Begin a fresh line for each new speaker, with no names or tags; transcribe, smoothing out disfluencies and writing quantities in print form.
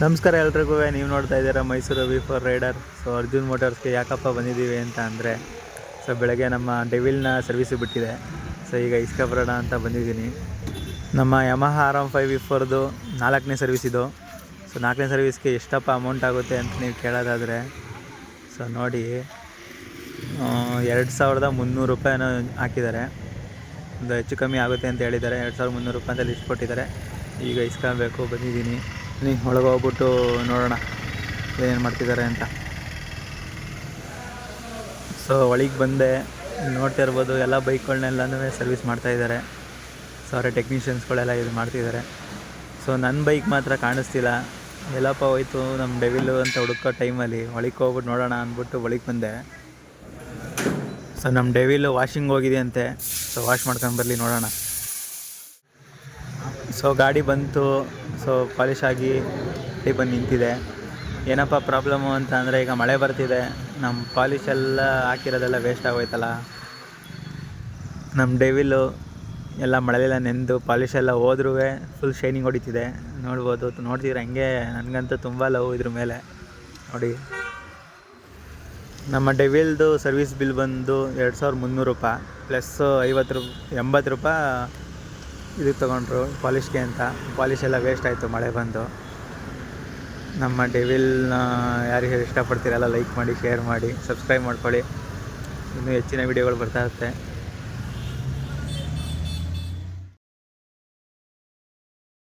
ನಮಸ್ಕಾರ ಎಲ್ರಿಗೂ. ನೀವು ನೋಡ್ತಾ ಇದ್ದೀರಾ Mysuru V4 rider. So Arjun ಮೋಟರ್ಸ್ಗೆ ಯಾಕಪ್ಪ ಬಂದಿದ್ದೀವಿ ಅಂತ ಅಂದರೆ, ಬೆಳಗ್ಗೆ ನಮ್ಮ ಡೆವಿಲ್ನ ಸರ್ವಿಸಿಗೆ ಬಿಟ್ಟಿದೆ. ಈಗ ಇಸ್ಕೊಬರೋಣ ಅಂತ ಬಂದಿದ್ದೀನಿ. ನಮ್ಮ ಯಮಹ R15 V4ದು 4ನೇ ಸರ್ವಿಸ್ ಇದು. 4ನೇ ಸರ್ವಿಸ್ಗೆ ಎಷ್ಟಪ್ಪ ಅಮೌಂಟ್ ಆಗುತ್ತೆ ಅಂತ ನೀವು ಕೇಳೋದಾದರೆ, ನೋಡಿ, 2300 ರೂಪಾಯಿನೋ ಹಾಕಿದ್ದಾರೆ. ಒಂದು ಹೆಚ್ಚು ಕಮ್ಮಿ ಆಗುತ್ತೆ ಅಂತ ಹೇಳಿದ್ದಾರೆ. 2300 ರೂಪಾಯಿ ಅಂತ ಲಿಸ್ಟ್ ಕೊಟ್ಟಿದ್ದಾರೆ. ಈಗ ಇಸ್ಕೊಬೇಕು ಬಂದಿದ್ದೀನಿ. ಒಳಗೆ ಹೋಗ್ಬಿಟ್ಟು ನೋಡೋಣ ಏನೇನು ಮಾಡ್ತಿದ್ದಾರೆ ಅಂತ. ಒಳಗೆ ಬಂದೆ, ನೋಡ್ತಾ ಇರ್ಬೋದು ಎಲ್ಲ ಬೈಕ್ಗಳನ್ನೆಲ್ಲನೂ ಸರ್ವಿಸ್ ಮಾಡ್ತಾಯಿದ್ದಾರೆ. ಅವರೇ ಟೆಕ್ನಿಷಿಯನ್ಸ್ಗಳೆಲ್ಲ ಇದು ಮಾಡ್ತಿದ್ದಾರೆ. ನನ್ನ ಬೈಕ್ ಮಾತ್ರ ಕಾಣಿಸ್ತಿಲ್ಲ, ಎಲ್ಲಪ್ಪ ಹೋಯ್ತು ನಮ್ಮ ಡೆವಿಲು ಅಂತ ಹುಡುಕೋ ಟೈಮಲ್ಲಿ ಒಳಗೆ ಹೋಗ್ಬಿಟ್ಟು ನೋಡೋಣ ಅಂದ್ಬಿಟ್ಟು ಒಳಗೆ ಬಂದೆ. ನಮ್ಮ ಡೆವಿಲು ವಾಷಿಂಗ್ ಹೋಗಿದೆ ಅಂತೆ. ವಾಶ್ ಮಾಡ್ಕೊಂಡು ನೋಡೋಣ. ಗಾಡಿ ಬಂತು. ಪಾಲಿಶ್ ಆಗಿ ಬಂದು ನಿಂತಿದೆ. ಏನಪ್ಪ ಪ್ರಾಬ್ಲಮ್ಮು ಅಂತ ಅಂದರೆ, ಈಗ ಮಳೆ ಬರ್ತಿದೆ, ನಮ್ಮ ಪಾಲಿಶ್ ಎಲ್ಲ ಹಾಕಿರೋದೆಲ್ಲ ವೇಸ್ಟ್ ಆಗೋಯ್ತಲ್ಲ. ನಮ್ಮ ಡೆವಿಲು ಎಲ್ಲ ಮಳೆಲೆಲ್ಲ ನೆಂದು ಪಾಲಿಶ್ ಎಲ್ಲ ಹೋದ್ರೂ ಫುಲ್ ಶೈನಿಂಗ್ ಹೊಡಿತಿದೆ. ನೋಡ್ಬೋದು, ನೋಡ್ತಿದ್ರೆ ಹಂಗೆ ನನಗಂತೂ ತುಂಬ ಲವ್ ಇದ್ರ ಮೇಲೆ. ನೋಡಿ, ನಮ್ಮ ಡೆವಿಲ್ದು ಸರ್ವಿಸ್ ಬಿಲ್ ಬಂದು 2300 ರೂಪಾಯಿ ಪ್ಲಸ್ 80 ರೂಪಾಯಿ ಇದಕ್ಕೆ ತೊಗೊಂಡ್ರು ಪಾಲಿಷ್ಗೆ ಅಂತ. ಪಾಲಿಶ್ ಎಲ್ಲ ವೇಸ್ಟ್ ಆಯಿತು ಮಳೆ ಬಂದು. ನಮ್ಮ ಡೆವಿಲ್ನ ಯಾರಿಗೆ ಇಷ್ಟಪಡ್ತೀರಲ್ಲ ಲೈಕ್ ಮಾಡಿ, ಶೇರ್ ಮಾಡಿ, ಸಬ್ಸ್ಕ್ರೈಬ್ ಮಾಡ್ಕೊಳ್ಳಿ. ಇನ್ನೂ ಹೆಚ್ಚಿನ ವೀಡಿಯೋಗಳು ಬರ್ತಾ ಇರುತ್ತೆ.